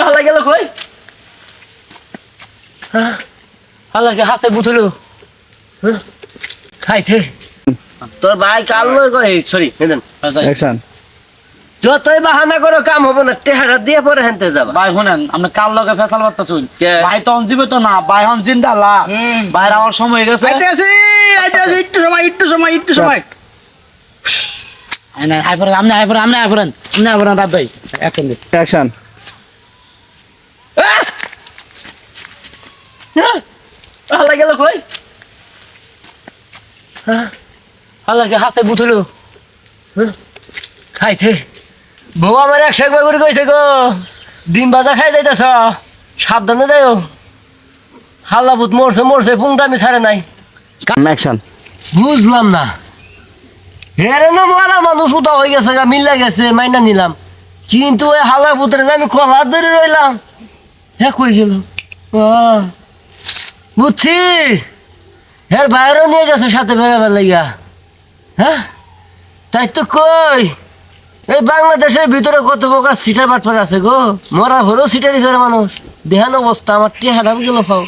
হালা গেল কই হালাকে হাসে বুঝলো খাইছে তোর ভাই কাল কই সরি অ্যাকশন। যতই বাহানা করো কাম হবো না টেহারা দিয়ে পরে হেনতে যাবা ভাই শুনেন আপনি কাল লগে ফেসাল করতেছুন কে? ভাই তো জীবিত না ভাই হন জিন্দা লাশ ভাইয়ের আমার সময় হয়ে গেছে আইতেছি একটু সময়। আপনি রাত ভাই এখন অ্যাকশন। হালা গেল কই হালাকে হাসে বুঝলো খাইছে বউ আমার 100 একবার করে কইছে গো ডিম ভাজা খাই যাইতেছ সাবধানে যাইও হাল্লা ভূত মরছে পুংটা আমি ছাড়ে নাই অ্যাকশন। বুঝলাম না হেরে না মারা মানুষ উদা হয়ে গেছে গা মিল্লা গেছে মাইনা নিলাম কিন্তু ওই হালা ভূতের আমি কলার ধরে রইলাম হ্যাঁ কই গেল বুঝছি হ্যাঁ বাইরেও নিয়ে গেছে সাথে বেড়াবার লাইগা হ্যাঁ তাই তো কই এই বাংলাদেশের ভিতরে কত প্রকার সিটার বাটপার আছে গো মরা ভরেও সিটারি করে মানুষ দেহান অবস্থা আমার টিয়া হাঁটাবো গেল ফাও